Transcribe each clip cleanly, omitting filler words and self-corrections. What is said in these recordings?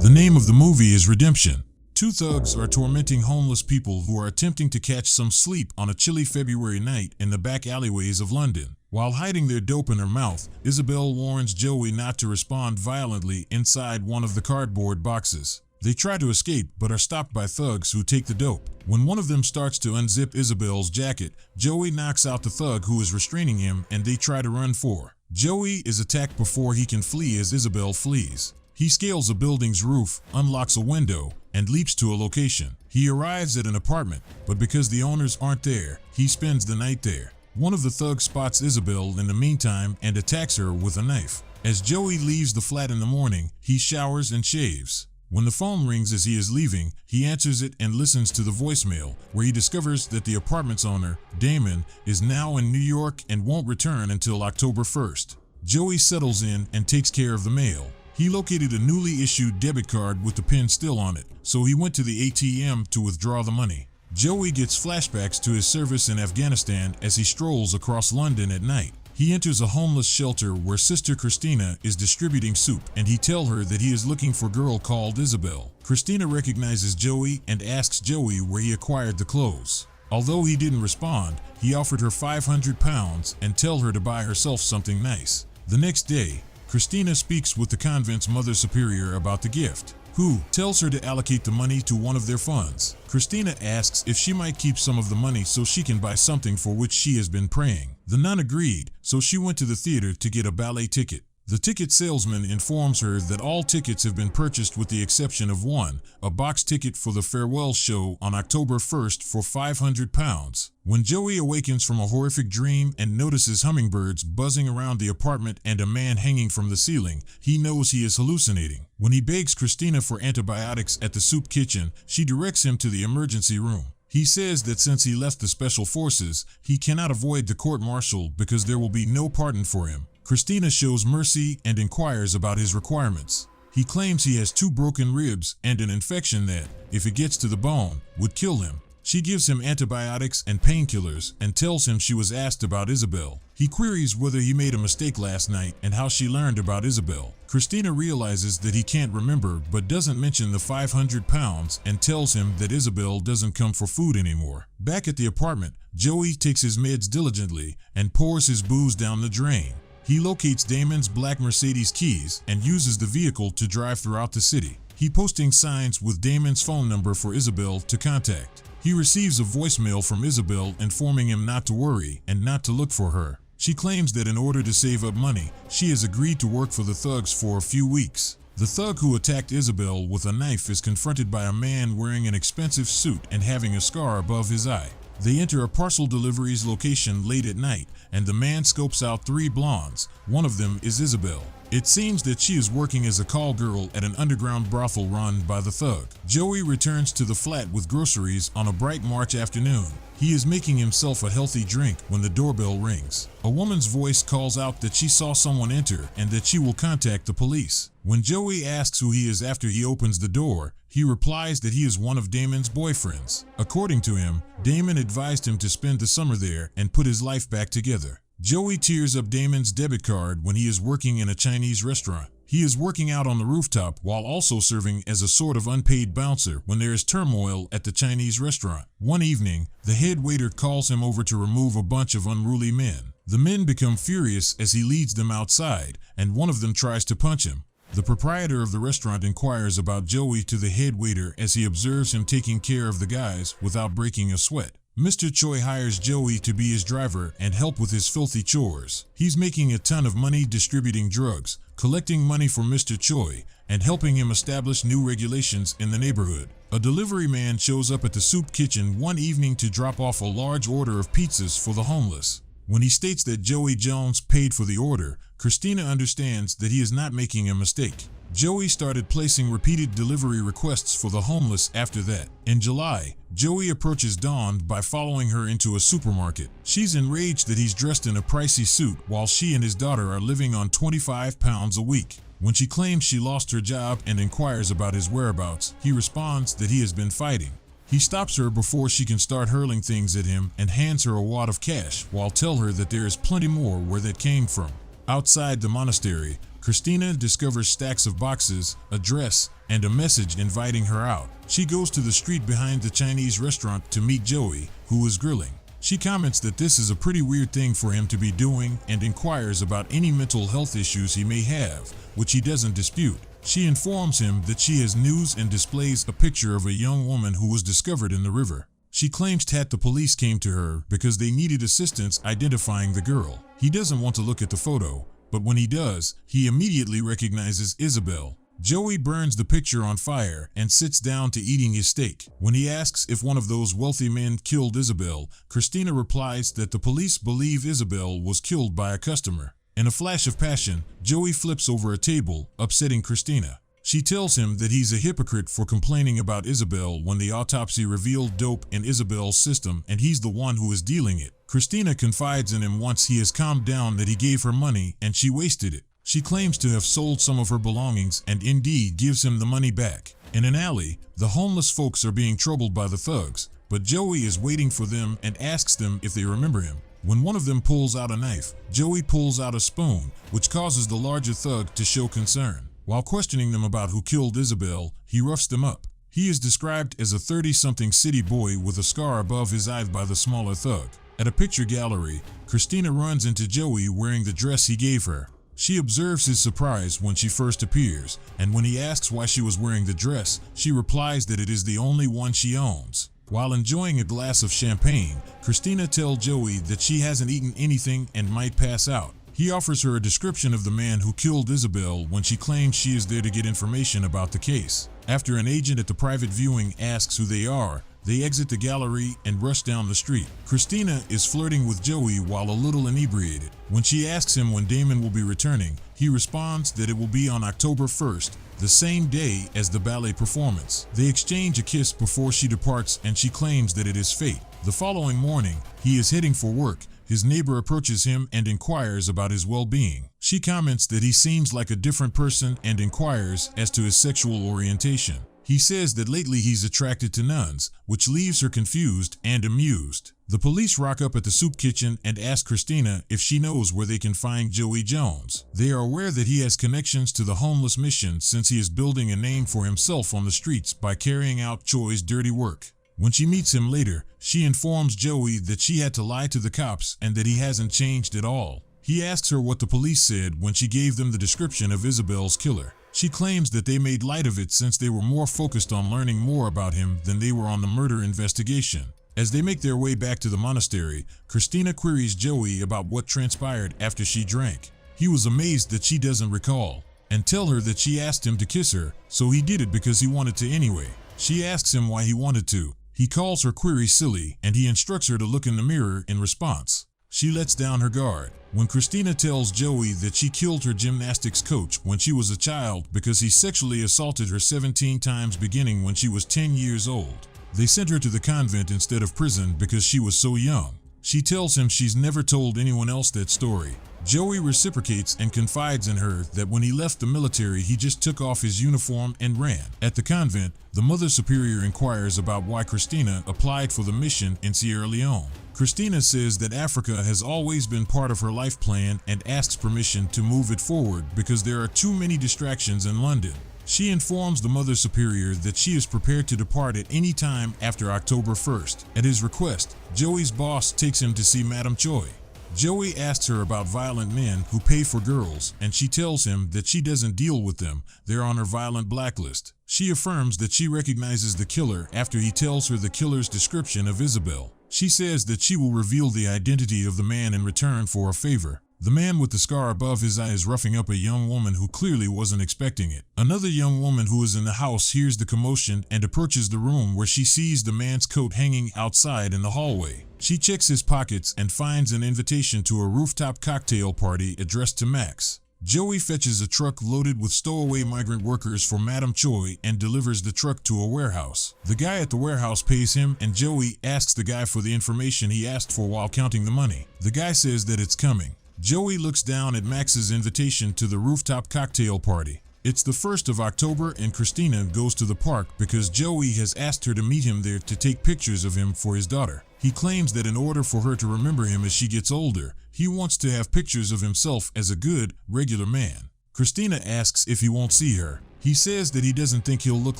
The name of the movie is Redemption. Two thugs are tormenting homeless people who are attempting to catch some sleep on a chilly February night in the back alleyways of London. While hiding their dope in her mouth, Isabel warns Joey not to respond violently inside one of the cardboard boxes. They try to escape but are stopped by thugs who take the dope. When one of them starts to unzip Isabel's jacket, Joey knocks out the thug who is restraining him and they try to run for. Joey is attacked before he can flee as Isabel flees. He scales a building's roof, unlocks a window, and leaps to a location. He arrives at an apartment, but because the owners aren't there, he spends the night there. One of the thugs spots Isabel in the meantime and attacks her with a knife. As Joey leaves the flat in the morning, he showers and shaves. When the phone rings as he is leaving, he answers it and listens to the voicemail, where he discovers that the apartment's owner, Damon, is now in New York and won't return until October 1st. Joey settles in and takes care of the mail. He located a newly issued debit card with the pin still on it, so he went to the ATM to withdraw the money. Joey gets flashbacks to his service in Afghanistan as he strolls across London at night. He enters a homeless shelter where Sister Christina is distributing soup, and he tells her that he is looking for a girl called Isabel. Christina recognizes Joey and asks Joey where he acquired the clothes. Although he didn't respond, he offered her £500 and tells her to buy herself something nice. The next day, Christina speaks with the convent's mother superior about the gift, who tells her to allocate the money to one of their funds. Christina asks if she might keep some of the money so she can buy something for which she has been praying. The nun agreed, so she went to the theater to get a ballet ticket. The ticket salesman informs her that all tickets have been purchased with the exception of one, a box ticket for the farewell show on October 1st for £500. When Joey awakens from a horrific dream and notices hummingbirds buzzing around the apartment and a man hanging from the ceiling, he knows he is hallucinating. When he begs Christina for antibiotics at the soup kitchen, she directs him to the emergency room. He says that since he left the special forces, he cannot avoid the court-martial because there will be no pardon for him. Christina shows mercy and inquires about his requirements. He claims he has 2 broken ribs and an infection that, if it gets to the bone, would kill him. She gives him antibiotics and painkillers and tells him she was asked about Isabel. He queries whether he made a mistake last night and how she learned about Isabel. Christina realizes that he can't remember but doesn't mention the £500 and tells him that Isabel doesn't come for food anymore. Back at the apartment, Joey takes his meds diligently and pours his booze down the drain. He locates Damon's black Mercedes keys and uses the vehicle to drive throughout the city. He posting signs with Damon's phone number for Isabel to contact. He receives a voicemail from Isabel informing him not to worry and not to look for her. She claims that in order to save up money, she has agreed to work for the thugs for a few weeks. The thug who attacked Isabel with a knife is confronted by a man wearing an expensive suit and having a scar above his eye. They enter a parcel delivery's location late at night, and the man scopes out 3 blondes. One of them is Isabel. It seems that she is working as a call girl at an underground brothel run by the thug. Joey returns to the flat with groceries on a bright March afternoon. He is making himself a healthy drink when the doorbell rings. A woman's voice calls out that she saw someone enter and that she will contact the police. When Joey asks who he is after he opens the door, he replies that he is one of Damon's boyfriends. According to him, Damon advised him to spend the summer there and put his life back together. Joey tears up Damon's debit card when he is working in a Chinese restaurant. He is working out on the rooftop while also serving as a sort of unpaid bouncer when there is turmoil at the Chinese restaurant. One evening, the head waiter calls him over to remove a bunch of unruly men. The men become furious as he leads them outside, and one of them tries to punch him. The proprietor of the restaurant inquires about Joey to the head waiter as he observes him taking care of the guys without breaking a sweat. Mr. Choi hires Joey to be his driver and help with his filthy chores. He's making a ton of money distributing drugs, collecting money for Mr. Choi, and helping him establish new regulations in the neighborhood. A delivery man shows up at the soup kitchen one evening to drop off a large order of pizzas for the homeless. When he states that Joey Jones paid for the order, Christina understands that he is not making a mistake. Joey started placing repeated delivery requests for the homeless after that. In July, Joey approaches Dawn by following her into a supermarket. She's enraged that he's dressed in a pricey suit while she and his daughter are living on £25 a week. When she claims she lost her job and inquires about his whereabouts, he responds that he has been fighting. He stops her before she can start hurling things at him and hands her a wad of cash while telling her that there is plenty more where that came from. Outside the monastery, Christina discovers stacks of boxes, a dress, and a message inviting her out. She goes to the street behind the Chinese restaurant to meet Joey, who is grilling. She comments that this is a pretty weird thing for him to be doing and inquires about any mental health issues he may have, which he doesn't dispute. She informs him that she has news and displays a picture of a young woman who was discovered in the river. She claims that the police came to her because they needed assistance identifying the girl. He doesn't want to look at the photo, but when he does, he immediately recognizes Isabel. Joey burns the picture on fire and sits down to eating his steak. When he asks if one of those wealthy men killed Isabel, Christina replies that the police believe Isabel was killed by a customer. In a flash of passion, Joey flips over a table, upsetting Christina. She tells him that he's a hypocrite for complaining about Isabel when the autopsy revealed dope in Isabel's system and he's the one who is dealing it. Christina confides in him once he has calmed down that he gave her money and she wasted it. She claims to have sold some of her belongings and indeed gives him the money back. In an alley, the homeless folks are being troubled by the thugs, but Joey is waiting for them and asks them if they remember him. When one of them pulls out a knife, Joey pulls out a spoon, which causes the larger thug to show concern. While questioning them about who killed Isabel, he roughs them up. He is described as a 30-something city boy with a scar above his eye by the smaller thug. At a picture gallery, Christina runs into Joey wearing the dress he gave her. She observes his surprise when she first appears, and when he asks why she was wearing the dress, she replies that it is the only one she owns. While enjoying a glass of champagne, Christina tells Joey that she hasn't eaten anything and might pass out. He offers her a description of the man who killed Isabel when she claims she is there to get information about the case. After an agent at the private viewing asks who they are, they exit the gallery and rush down the street. Christina is flirting with Joey while a little inebriated. When she asks him when Damon will be returning, he responds that it will be on October 1st, the same day as the ballet performance. They exchange a kiss before she departs and she claims that it is fate. The following morning, he is heading for work. His neighbor approaches him and inquires about his well-being. She comments that he seems like a different person and inquires as to his sexual orientation. He says that lately he's attracted to nuns, which leaves her confused and amused. The police rock up at the soup kitchen and ask Christina if she knows where they can find Joey Jones. They are aware that he has connections to the homeless mission since he is building a name for himself on the streets by carrying out Choi's dirty work. When she meets him later, she informs Joey that she had to lie to the cops and that he hasn't changed at all. He asks her what the police said when she gave them the description of Isabel's killer. She claims that they made light of it since they were more focused on learning more about him than they were on the murder investigation. As they make their way back to the monastery, Christina queries Joey about what transpired after she drank. He was amazed that she doesn't recall, and tell her that she asked him to kiss her, so he did it because he wanted to anyway. She asks him why he wanted to. He calls her query silly, and he instructs her to look in the mirror in response. She lets down her guard. When Christina tells Joey that she killed her gymnastics coach when she was a child because he sexually assaulted her 17 times beginning when she was 10 years old, they sent her to the convent instead of prison because she was so young. She tells him she's never told anyone else that story. Joey reciprocates and confides in her that when he left the military he just took off his uniform and ran. At the convent, the Mother Superior inquires about why Christina applied for the mission in Sierra Leone. Christina says that Africa has always been part of her life plan and asks permission to move it forward because there are too many distractions in London. She informs the Mother Superior that she is prepared to depart at any time after October 1st. At his request, Joey's boss takes him to see Madame Choi. Joey asks her about violent men who pay for girls, and she tells him that she doesn't deal with them, they're on her violent blacklist. She affirms that she recognizes the killer after he tells her the killer's description of Isabel. She says that she will reveal the identity of the man in return for a favor. The man with the scar above his eye is roughing up a young woman who clearly wasn't expecting it. Another young woman who is in the house hears the commotion and approaches the room where she sees the man's coat hanging outside in the hallway. She checks his pockets and finds an invitation to a rooftop cocktail party addressed to Max. Joey fetches a truck loaded with stowaway migrant workers for Madame Choi and delivers the truck to a warehouse. The guy at the warehouse pays him and Joey asks the guy for the information he asked for while counting the money. The guy says that it's coming. Joey looks down at Max's invitation to the rooftop cocktail party. It's the 1st of October and Christina goes to the park because Joey has asked her to meet him there to take pictures of him for his daughter. He claims that in order for her to remember him as she gets older, he wants to have pictures of himself as a good, regular man. Christina asks if he won't see her. He says that he doesn't think he'll look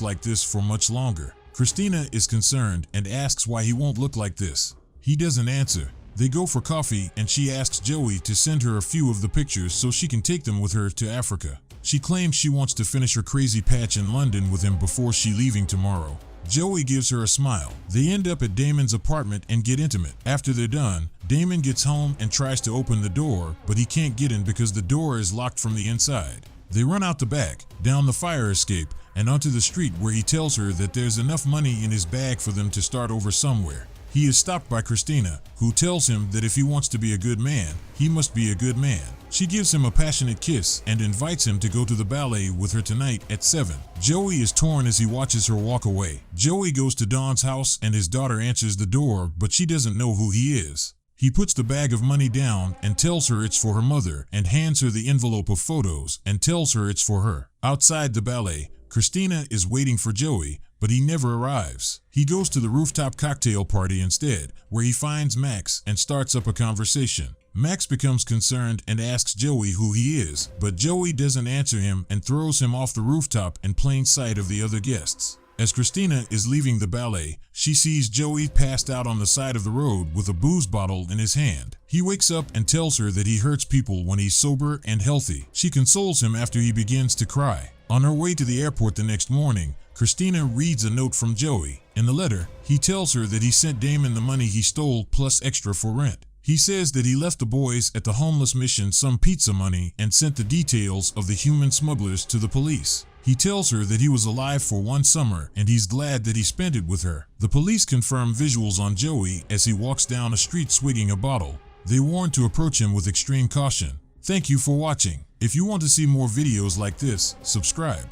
like this for much longer. Christina is concerned and asks why he won't look like this. He doesn't answer. They go for coffee and she asks Joey to send her a few of the pictures so she can take them with her to Africa. She claims she wants to finish her crazy patch in London with him before she leaving tomorrow. Joey gives her a smile. They end up at Damon's apartment and get intimate. After they're done, Damon gets home and tries to open the door, but he can't get in because the door is locked from the inside. They run out the back, down the fire escape, and onto the street where he tells her that there's enough money in his bag for them to start over somewhere. He is stopped by Christina, who tells him that if he wants to be a good man, he must be a good man. She gives him a passionate kiss and invites him to go to the ballet with her tonight at 7. Joey is torn as he watches her walk away. Joey goes to Don's house and his daughter answers the door, but she doesn't know who he is. He puts the bag of money down and tells her it's for her mother and hands her the envelope of photos and tells her it's for her. Outside the ballet, Christina is waiting for Joey, but he never arrives. He goes to the rooftop cocktail party instead, where he finds Max and starts up a conversation. Max becomes concerned and asks Joey who he is, but Joey doesn't answer him and throws him off the rooftop in plain sight of the other guests. As Christina is leaving the ballet, she sees Joey passed out on the side of the road with a booze bottle in his hand. He wakes up and tells her that he hurts people when he's sober and healthy. She consoles him after he begins to cry. On her way to the airport the next morning, Christina reads a note from Joey. In the letter, he tells her that he sent Damon the money he stole plus extra for rent. He says that he left the boys at the homeless mission some pizza money and sent the details of the human smugglers to the police. He tells her that he was alive for one summer and he's glad that he spent it with her. The police confirm visuals on Joey as he walks down a street swigging a bottle. They warn to approach him with extreme caution. Thank you for watching. If you want to see more videos like this, subscribe.